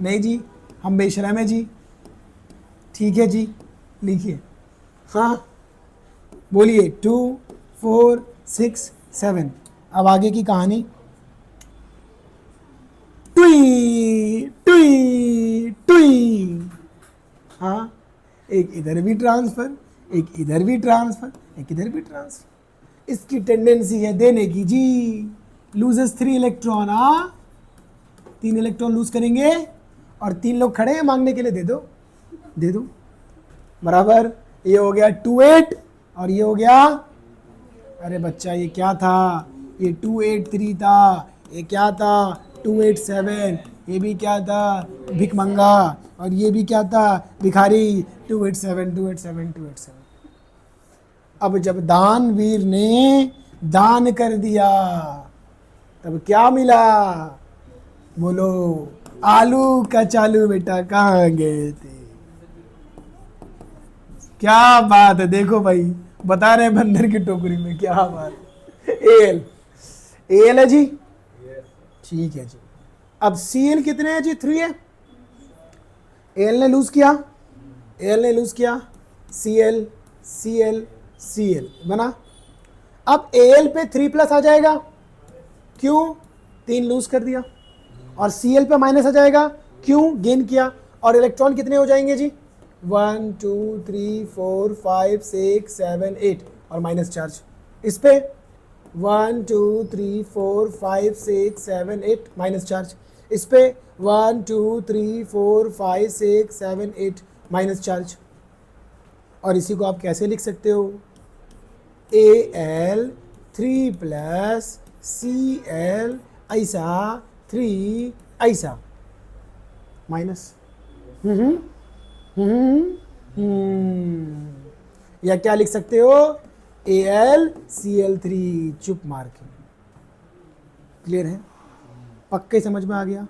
नहीं जी, हम बेशरम है जी। ठीक है जी, लिखिए। हाँ बोलिए, 2 4 6 7। अब आगे की कहानी। टुई टुई टुई। हाँ, एक इधर भी ट्रांसफर, एक इधर भी ट्रांसफर, एक इधर भी ट्रांसफर। इसकी टेंडेंसी है देने की जी। Loses 3 electron. हाँ, 3 इलेक्ट्रॉन लूज करेंगे और 3 लोग खड़े हैं मांगने के लिए, दे दो दे दो। बराबर, ये हो गया 2 8 और ये हो गया, अरे बच्चा ये क्या था? ये 2 8 3 था, ये क्या था? 2 8 7। ये भी क्या था? भिकमंगा। और ये भी क्या था? भिखारी। 2 8 7 2 8 7 2 8 7। अब जब दानवीर ने दान कर दिया तब क्या मिला? बोलो, आलू का चालू बेटा कहाँ गए थे? क्या बात है, देखो भाई बता रहे हैं बंदर की टोकरी में, क्या बात है। एल है जी, ठीक है जी। अब Cl कितने हैं जी? 3 है। एल ने लूज किया, एल ने लूज किया, Cl Cl Cl बना। अब Al पे 3 प्लस आ जाएगा, क्यों? 3 लूज कर दिया। और Cl पे माइनस आ जाएगा, क्यों? गेन किया। और इलेक्ट्रॉन कितने हो जाएंगे जी? 1 2 3 4 5 6 7 8 और माइनस चार्ज इस पे 1 2 3 4 5 6 7 8 माइनस चार्ज इस पे 1 2 3 4 5 6 7 8 माइनस चार्ज। और इसी को आप कैसे लिख सकते हो? Al 3 प्लस Cl ऐसा 3 ऐसा माइनस। या क्या लिख सकते हो? AlCl3 चुप मार के। क्लियर है? पक्के समझ में आ गया?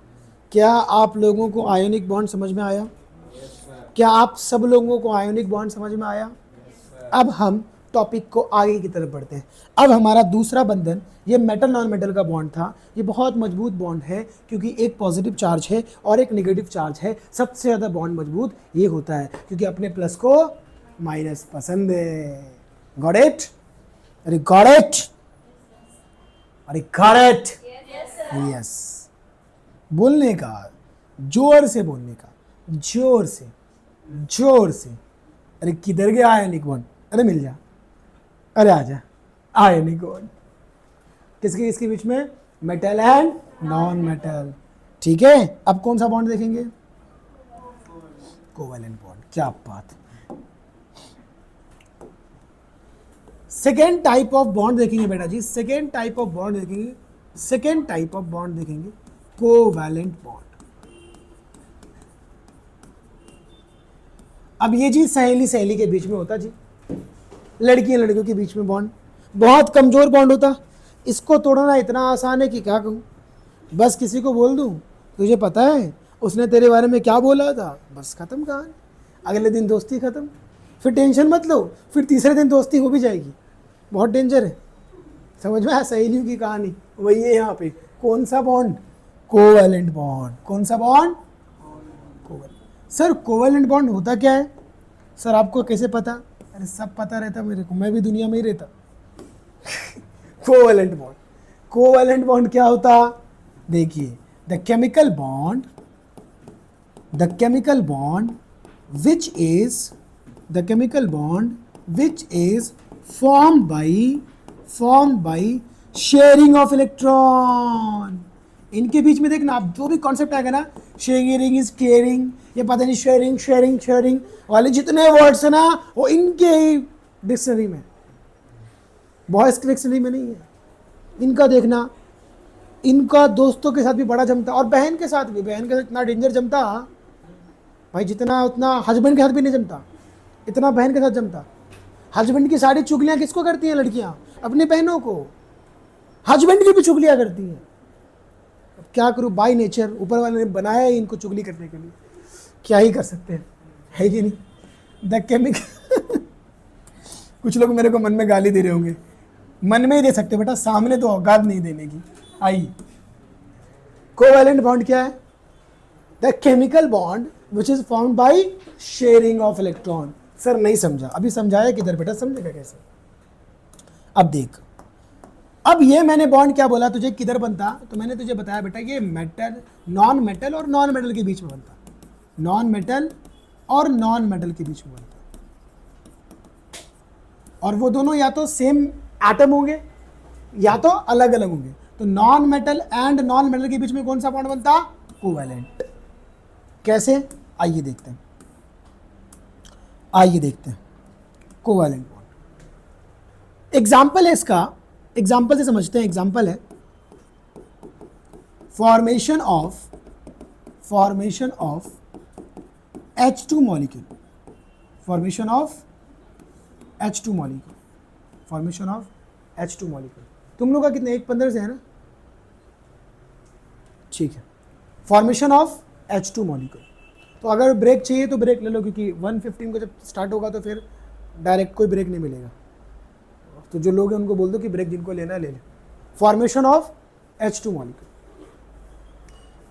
क्या आप लोगों को आयोनिक बॉन्ड समझ में आया? क्या आप सब लोगों को आयोनिक बॉन्ड समझ में आया? अब हम टॉपिक को आगे की तरफ बढ़ते हैं। अब हमारा दूसरा बंधन, ये मेटल नॉन मेटल का बॉन्ड था। ये बहुत मजबूत बॉन्ड है क्योंकि एक पॉजिटिव चार्ज है और एक नेगेटिव चार्ज है। सबसे ज़्यादा बॉन्ड मजबूत ये होता है क्योंकि अपने प्लस को माइनस पसंद है। Got it? अरे गॉट इट? अरे गॉट इट? यस। बोलने का, जोर से बोलने का, जोर से जोर से। अरे किधर गया आयनिक बॉन्ड? अरे मिल जा, अरे आजा। आयनिक बॉन्ड किसके किसके बीच में? Metal and non metal. ठीक है, अब कौन सा बॉन्ड देखेंगे? Covalent bond. क्या बात। सेकेंड टाइप ऑफ बॉन्ड देखेंगे बेटा जी। सेकेंड टाइप ऑफ बॉन्ड देखेंगे, सेकेंड टाइप ऑफ बॉन्ड देखेंगे कोवैलेंट बॉन्ड। अब ये जी सहेली सहेली के बीच में होता जी, लड़कियां लड़कियों के बीच में बॉन्ड, बहुत कमजोर बॉन्ड होता, इसको तोड़ना इतना आसान है कि क्या कहूँ। बस किसी को बोल दूँ तुझे पता है उसने तेरे बारे में क्या बोला था, बस खत्म कहानी, अगले दिन दोस्ती खत्म, फिर टेंशन मत लो, फिर तीसरे दिन दोस्ती हो भी जाएगी। बहुत डेंजर है, समझ में आया सहेलियों की कहानी, वही है यहाँ पे। कौन सा बॉन्ड? Covalent bond. कौन सा bond? Covalent. Sir covalent bond होता क्या है? सर आपको कैसे पता? अरे सब पता रहता मेरे को, मैं भी दुनिया में ही रहता। कोवैलेंट बॉन्ड, कोवैलेंट बॉन्ड क्या होता? देखिए, the chemical bond which is formed by sharing of electron। इनके बीच में देखना आप जो भी कॉन्सेप्ट आएगा ना, शेयरिंग इज केयरिंग, ये पता नहीं शेयरिंग वाले जितने वर्ड्स है ना वो इनके ही डिक्शनरी में, बॉयज की डिक्शनरी में नहीं है। इनका देखना, इनका दोस्तों के साथ भी बड़ा जमता और बहन के साथ भी, बहन के साथ इतना डेंजर जमता भाई, जितना उतना हस्बैंड के साथ भी नहीं जमता, इतना बहन के साथ जमता। हस्बैंड की सारी चुगलियां किसको करती हैं लड़कियां? अपनी बहनों को। हस्बैंड की भी चुगलियां करती हैं। अब क्या करूं, बाय नेचर ऊपर वाले ने बनाया है इनको चुगली करने के लिए, क्या ही कर सकते हैं, है कि नहीं। द केमिकल कुछ लोग मेरे को मन में गाली दे रहे होंगे, मन में ही दे सकते बेटा, सामने तो औकात नहीं देने की। आइए, कोवैलेंट बॉन्ड क्या है? The chemical bond which is formed by sharing of electron. Sir नहीं समझा, अभी समझाया किधर बेटा, समझेगा कैसे? अब देख, अब ये मैंने बॉन्ड क्या बोला तुझे, किधर बनता? तो मैंने तुझे बताया बेटा ये मेटल, नॉन मेटल और नॉन मेटल के बीच में बनता, नॉन मेटल और नॉन मेटल के बीच में बनता, और वो दोनों या तो सेम एटम होंगे या तो अलग अलग होंगे। तो non metal and non metal के बीच में कौन सा बॉन्ड बनता? कोवैलेंट। कैसे? आइए देखते हैं कोवैलेंट बॉन्ड। एग्जाम्पल है इसका, एग्जाम्पल से समझते हैं। एग्जाम्पल है formation of H2 molecule, formation of H2 molecule. तुम लोग का कितने, 1:15 से है ना? ठीक है, फॉर्मेशन ऑफ H2 मॉलिक्यूल। तो अगर ब्रेक चाहिए तो ब्रेक ले लो, क्योंकि 1:15 को जब स्टार्ट होगा तो फिर डायरेक्ट कोई ब्रेक नहीं मिलेगा। तो जो लोग हैं उनको बोल दो कि ब्रेक जिनको लेना है ले ले। Formation of H2 molecule.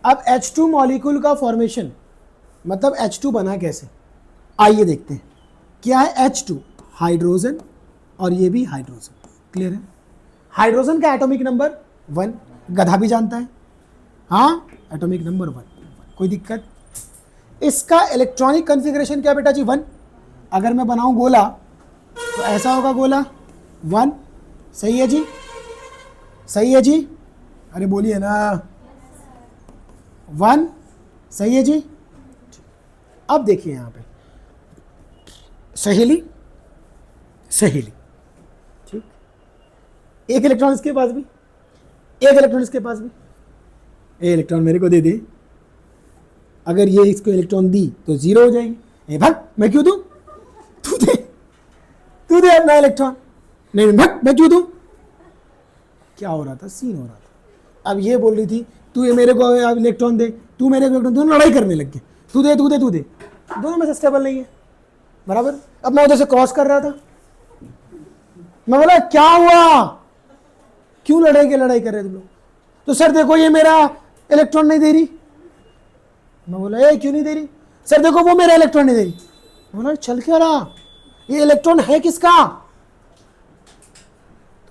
अब H2 मॉलिक्यूल का फॉर्मेशन मतलब H2 बना कैसे, आइए देखते हैं। क्या है H2? हाइड्रोजन, और ये भी हाइड्रोजन। क्लियर है? हाइड्रोजन का एटॉमिक नंबर 1, गधा भी जानता है, हाँ, एटॉमिक नंबर 1, कोई दिक्कत? इसका इलेक्ट्रॉनिक कॉन्फ़िगरेशन क्या बेटा जी? 1। अगर मैं बनाऊं गोला तो ऐसा होगा गोला 1, सही है जी? सही है जी? अरे बोलिए ना, 1, सही है जी? अब देखिए यहाँ पे सहेली, ठीक, एक इलेक्ट्रॉन इसके पास भी, एक इलेक्ट्रॉन इसके पास भी, ये इलेक्ट्रॉन मेरे को दे दे। अगर ये इसको इलेक्ट्रॉन दी तो 0 हो जाएगी। ए भाग, मैं क्यों दूं? तू दे अपना इलेक्ट्रॉन। नहीं भाग, मैं क्यों दूं? क्या हो रहा था? सीन हो रहा था। अब ये बोल रही थी तू ये मेरे को इलेक्ट्रॉन दे, तू मेरे को इलेक्ट्रॉन, दोनों लड़ाई करने लग गए, तू दे, दोनों में से स्टेबल नहीं है, बराबर। अब मैं उधर से क्रॉस कर रहा था, मैं बोला क्या हुआ, क्यों लड़ाई कर रहे तुम लोग? तो सर देखो ये मेरा इलेक्ट्रॉन नहीं दे रही। मैं बोला ए क्यों नहीं दे रही? सर देखो वो मेरा इलेक्ट्रॉन नहीं दे रही। मैं बोला चल क्या रहा, ये इलेक्ट्रॉन है किसका?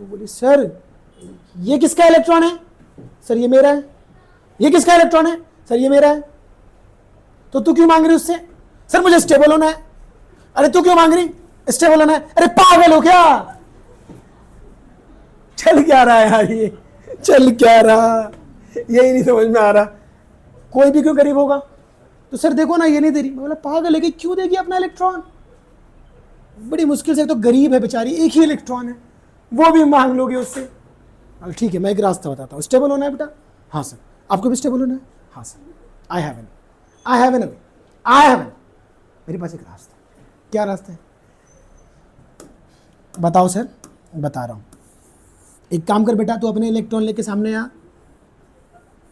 तो बोली सर ये किसका इलेक्ट्रॉन है? सर ये मेरा है। ये किसका इलेक्ट्रॉन है? सर ये मेरा है। तो तू क्यों मांग रही उससे? सर मुझे स्टेबल होना है। अरे तू क्यों मांग रही? स्टेबल होना है। अरे पागल हो क्या? चल क्या रहा है यार, ये चल क्या रहा, यही नहीं समझ में आ रहा। कोई भी क्यों गरीब होगा? तो सर देखो ना ये नहीं दे रही। मैं बोला पागल है कि क्यों देगी अपना इलेक्ट्रॉन? बड़ी मुश्किल से, तो गरीब है बेचारी, एक ही इलेक्ट्रॉन है, वो भी मांग लोगे उससे? ठीक है, मैं एक रास्ता बताता हूँ। स्टेबल होना है बेटा? हाँ सर। आपको भी स्टेबल होना है? हाँ सर। आई हैव एन मेरे पास एक रास्ता है। क्या रास्ता है बताओ सर? बता रहा हूँ। एक काम कर बेटा, तू अपने इलेक्ट्रॉन लेके सामने आ।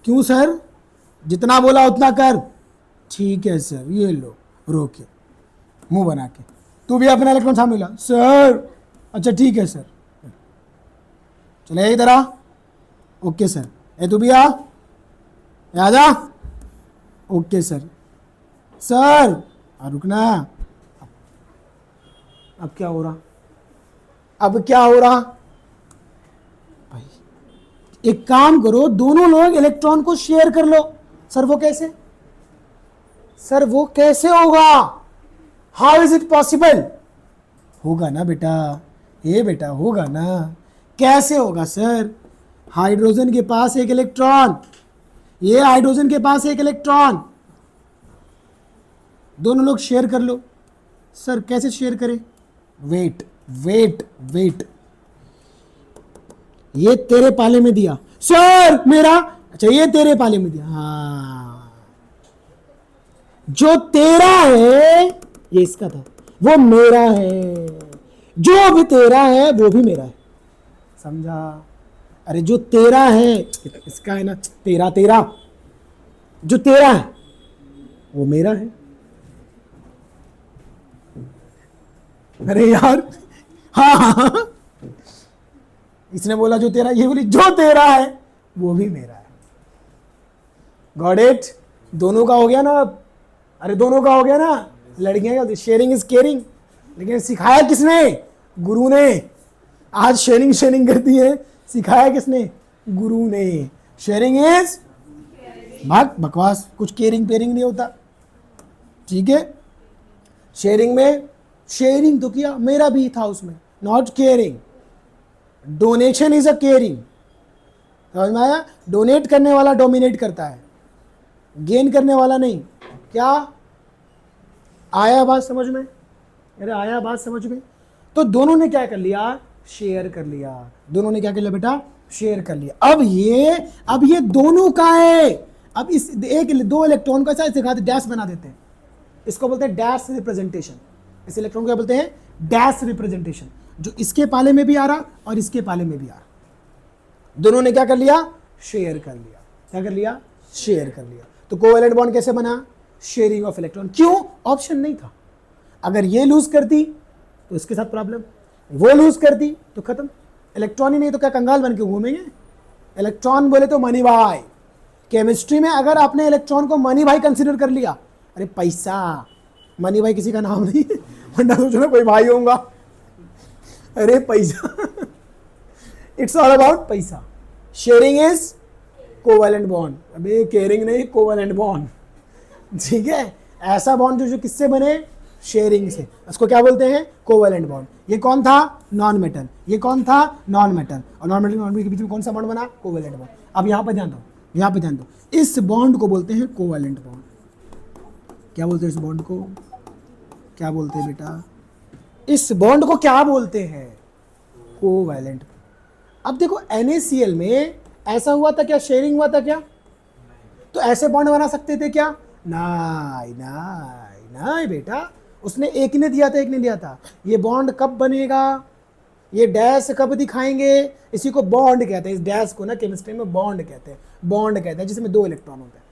क्यों सर? जितना बोला उतना कर। ठीक है सर, ये लो, रोके मुंह बना के। तू भी अपना इलेक्ट्रॉन सामने ला। सर अच्छा ठीक है सर। चले इधर आ। Okay sir. ए तू भी आ, जा। Okay sir. सर रुकना। अब क्या हो रहा? भाई एक काम करो, दोनों लोग इलेक्ट्रॉन को शेयर कर लो। सर वो कैसे? होगा? How is it possible? होगा ना बेटा, ये बेटा होगा ना। कैसे होगा सर? हाइड्रोजन के पास एक इलेक्ट्रॉन, ये हाइड्रोजन के पास एक इलेक्ट्रॉन, दोनों लोग शेयर कर लो। सर कैसे शेयर करें? वेट, ये तेरे पाले में दिया सर मेरा। अच्छा ये तेरे पाले में दिया। हाँ, जो तेरा है ये इसका था, वो मेरा है। जो भी तेरा है वो भी मेरा है। समझा? अरे जो तेरा है इसका है ना, तेरा जो तेरा है वो मेरा है। अरे यार हाँ, इसने बोला जो तेरा, ये बोली जो तेरा है वो भी मेरा है। Got it? दोनों का हो गया ना? अरे दोनों का हो गया ना। लड़कियां क्या, शेयरिंग इज केयरिंग। लेकिन सिखाया किसने? गुरु ने। आज शेयरिंग करती है, सिखाया किसने? गुरु ने। शेयरिंग इज भाग बकवास, कुछ केयरिंग पेयरिंग नहीं होता। ठीक है, शेयरिंग तो किया, मेरा भी था उसमें, not caring. Donation is a caring. समझ में आया? डोनेट करने वाला डोमिनेट करता है, गेन करने वाला नहीं। क्या आया बात समझ में? अरे आया बात समझ में? तो दोनों ने क्या कर लिया? शेयर कर लिया। दोनों ने क्या कर लिया बेटा? शेयर कर लिया। अब ये दोनों का है। अब इस दो इलेक्ट्रॉन को ऐसा दिखाते, डैश बना देते हैं। इसको बोलते हैं डैश रिप्रेजेंटेशन। इस इलेक्ट्रॉन को क्या बोलते हैं? Dash representation. जो इसके पाले में भी आ रहा और इसके पाले में भी आ रहा, दोनों ने क्या कर लिया? शेयर कर लिया। क्या कर लिया? शेयर कर लिया। तो कोवैलेंट बॉन्ड कैसे बना? Sharing of electron. क्यों? ऑप्शन नहीं था। अगर ये लूज करती तो इसके साथ प्रॉब्लम, वो लूज करती तो खत्म। इलेक्ट्रॉन ही नहीं तो क्या कंगाल बन के घूमेंगे? इलेक्ट्रॉन बोले तो मनी भाई। केमिस्ट्री में अगर आपने इलेक्ट्रॉन को मनी भाई कंसिडर कर लिया, अरे पैसा, मनी भाई किसी का नाम नहीं है, वरना सोचो ना कोई भाई होगा। अरे पैसा, इट्स ऑल अबाउट पैसा। Sharing is covalent bond. अबे केयरिंग नहीं, कोवैलेंट बॉन्ड। ठीक है, ऐसा बॉन्ड जो किससे बने? शेयरिंग से। उसको क्या बोलते हैं? Covalent bond. ये कौन था? Non metal. ये कौन था? Non metal. और नॉन मेटल नॉन मेटल के बीच में कौन सा बॉन्ड बना? Covalent bond. अब यहाँ पर ध्यान दो, इस बॉन्ड को बोलते हैं कोवैलेंट बॉन्ड। क्या बोलते हैं इस बॉन्ड को? क्या बोलते हैं बेटा? इस बॉन्ड को क्या बोलते हैं? कोवैलेंट। अब देखो NaCl में ऐसा हुआ था क्या? शेयरिंग हुआ था क्या? तो ऐसे बॉन्ड बना सकते थे क्या? नहीं बेटा, उसने एक ने दिया था, एक ने लिया था। ये बॉन्ड कब बनेगा? ये डैश कब दिखाएंगे? इसी को बॉन्ड कहते हैं। इस डैश को ना केमिस्ट्री में बॉन्ड कहते हैं, जिसमें दो इलेक्ट्रॉन होते हैं।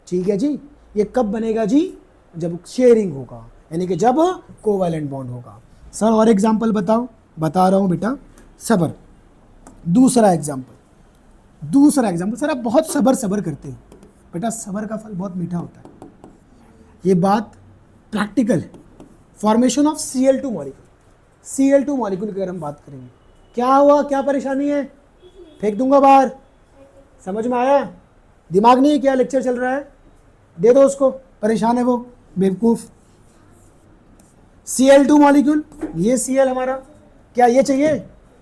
ठीक है जी। ये कब बनेगा जी? जब शेयरिंग होगा, यानी कि जब कोवैलेंट बॉन्ड होगा। सर और एग्जांपल बताओ। बता रहा हूं बेटा, सबर। दूसरा एग्जांपल। सर आप बहुत सबर करते हो बेटा, सबर का फल बहुत मीठा होता है। ये बात प्रैक्टिकल है। Formation of Cl2 molecule. Cl2 molecule की अगर हम बात करेंगे, क्या हुआ? क्या परेशानी है? फेंक दूंगा बाहर। समझ में आया? दिमाग नहीं है क्या? लेक्चर चल रहा है, दे दो उसको। परेशान है वो बेवकूफ। Cl2 मॉलिक्यूल, ये Cl हमारा, क्या ये चाहिए?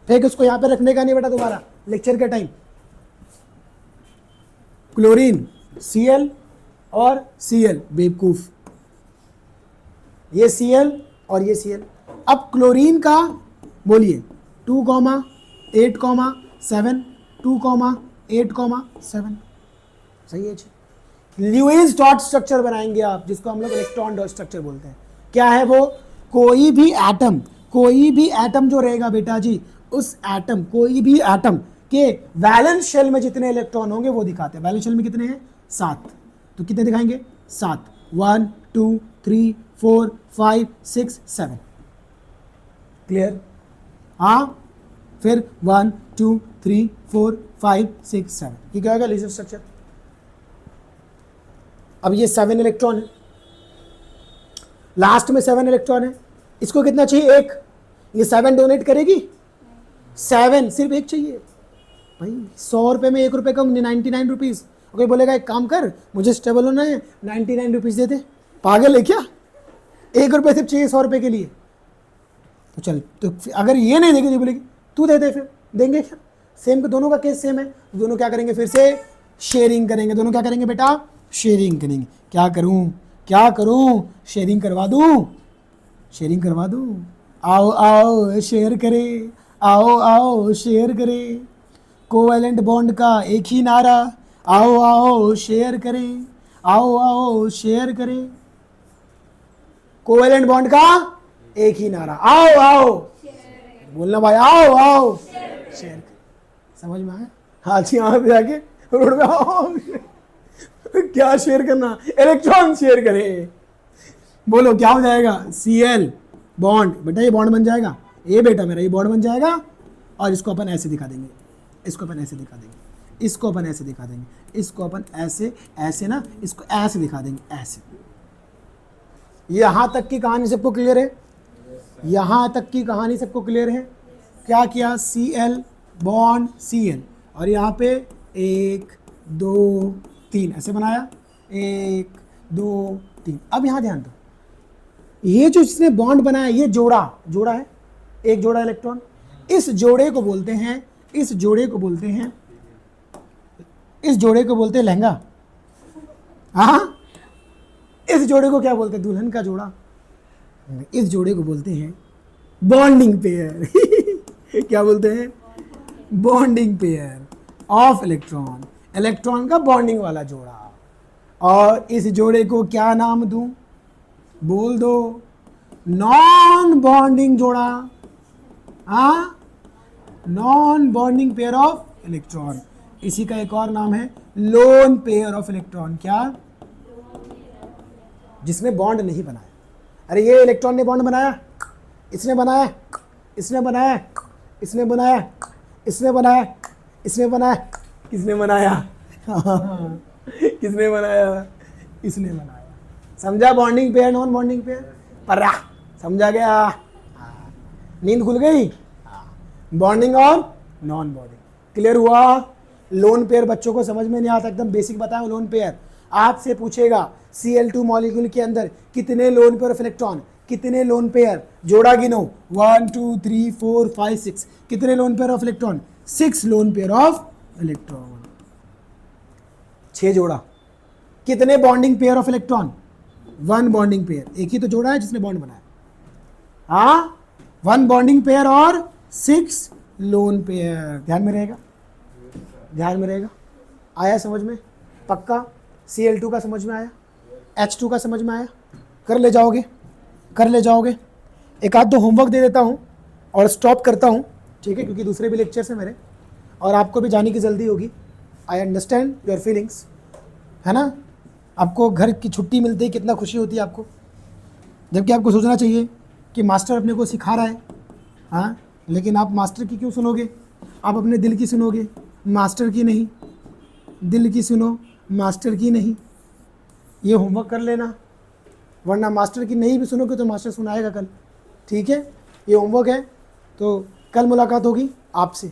फेंक उसको, यहां पे रखने का नहीं बेटा दोबारा लेक्चर के टाइम। क्लोरीन, Cl और Cl, बेवकूफ। ये Cl और ये Cl। अब क्लोरीन का बोलिए 2, 8, 7, 2,8,7। सही है जी। ल्यूइस डॉट स्ट्रक्चर बनाएंगे आप, जिसको हम लोग इलेक्ट्रॉन डॉट स्ट्रक्चर बोलते हैं। क्या है वो? कोई भी एटम जो रहेगा बेटा जी, उस एटम, कोई भी एटम के वैलेंस शेल में जितने इलेक्ट्रॉन होंगे वो दिखाते हैं। वैलेंस शेल में कितने हैं? 7। तो कितने दिखाएंगे? 7। 1, 2, 3, 4, 5, 6, 7। क्लियर? हाँ, फिर 1, 2, 3, 4, 5, 6, 7। ये क्या होगा? Lewis structure. अब ये 7 इलेक्ट्रॉन है, लास्ट में 7 इलेक्ट्रॉन है। इसको कितना चाहिए? 1। ये 7 डोनेट करेगी? 7, सिर्फ 1 चाहिए भाई। 100 रुपये में 1 रुपये कम, 99 रुपीज़। कोई बोलेगा एक काम कर, मुझे स्टेबल होना है, 99 रुपीज़ दे दे। पागल है क्या? 1 रुपये सिर्फ चाहिए 100 रुपये के लिए। तो चल, तो अगर ये नहीं देगी तो बोलेगी तू दे दे, फिर देंगे क्या? सेम, दोनों का केस सेम है। दोनों क्या करेंगे? फिर से शेयरिंग करेंगे। दोनों क्या करेंगे बेटा? शेयरिंग करेंगे। क्या करूं? शेयरिंग करवा दूं? आओ शेयर करें, आओ शेयर करें। कोवैलेंट बॉन्ड का एक ही नारा, आओ शेयर करें, आओ शेयर करें। कोवैलेंट बॉन्ड का एक ही नारा, आओ बोलना भाई, आओ शेयर करें। समझ में आया? हाँ जी, यहाँ पे जाके रोड में आओ। क्या शेयर करना? इलेक्ट्रॉन शेयर करें। बोलो क्या हो जाएगा? Cl bond. बेटा ये बॉन्ड बन जाएगा, ये बेटा मेरा ये बॉन्ड बन जाएगा। और इसको अपन ऐसे दिखा देंगे, इसको अपन ऐसे दिखा देंगे, इसको अपन ऐसे दिखा देंगे, इसको अपन ऐसे ना, इसको ऐसे दिखा देंगे, ऐसे। यहां तक की कहानी सबको क्लियर है? यहां तक की कहानी सबको क्लियर है? क्या किया? Cl बॉन्ड Cl, और यहाँ पे 1, 2, 3 ऐसे बनाया, 1, 2, 3। अब यहाँ ध्यान दो, ये जो जिसने बॉन्ड बनाया, ये जोड़ा है, एक जोड़ा इलेक्ट्रॉन। इस जोड़े को बोलते हैं लहंगा। हाँ, इस जोड़े को क्या बोलते हैं? दुल्हन का जोड़ा। इस जोड़े को बोलते हैं बॉन्डिंग पेयर। क्या बोलते हैं? बॉन्डिंग पेयर ऑफ इलेक्ट्रॉन का बॉन्डिंग वाला जोड़ा। और इस जोड़े को क्या नाम दूं? बोल दो। नॉन बॉन्डिंग जोड़ा। हाँ, non bonding pair of electron. इसी का एक और नाम है लोन पेयर ऑफ इलेक्ट्रॉन। क्या? जिसने बॉन्ड नहीं बनाया। अरे ये इलेक्ट्रॉन ने बॉन्ड बनाया, इसने बनाया, इसने बनाया, इसने बनाया, इसने बनाया, इसने बनाया, किसने बनाया? किसने बनाया? इसने बनाया। समझा? Bonding pair, non bonding pair. पर्रा समझा गया? नींद खुल गई? बॉन्डिंग और नॉन बॉन्डिंग क्लियर हुआ? लोन पेयर बच्चों को समझ में नहीं आता, एकदम बेसिक बताया। लोन पेयर आपसे पूछेगा Cl2 मॉलिक्यूल के अंदर कितने लोन पेयर ऑफ इलेक्ट्रॉन, कितने लोन पेयर, जोड़ा गिनो। 1, 2, 3, 4, 5, 6। कितने lone pair of electron? 6 lone pair of electron. 6 जोड़ा। कितने bonding pair of electron? 1 bonding pair. एक ही तो जोड़ा है जिसने बॉन्ड बनाया। हाँ, 1 बॉन्डिंग पेयर और 6 लोन पेयर। ध्यान में रहेगा? ध्यान में रहेगा? आया समझ में? पक्का? Cl2 का समझ में आया? H2 का समझ में आया? कर ले जाओगे? एक आध दो होमवर्क दे देता हूँ और स्टॉप करता हूँ, ठीक है? क्योंकि दूसरे भी लेक्चर्स हैं मेरे और आपको भी जाने की जल्दी होगी। आई अंडरस्टैंड योर फीलिंग्स, है ना? आपको घर की छुट्टी मिलती है, कितना खुशी होती है आपको, जबकि आपको सोचना चाहिए कि मास्टर अपने को सिखा रहा है। हाँ, लेकिन आप मास्टर की क्यों सुनोगे? आप अपने दिल की सुनोगे, मास्टर की नहीं। दिल की सुनो, मास्टर की नहीं। ये होमवर्क कर लेना, वरना मास्टर की नहीं भी सुनोगे तो मास्टर सुनाएगा कल, ठीक है? ये होमवर्क है। तो कल मुलाकात होगी आपसे।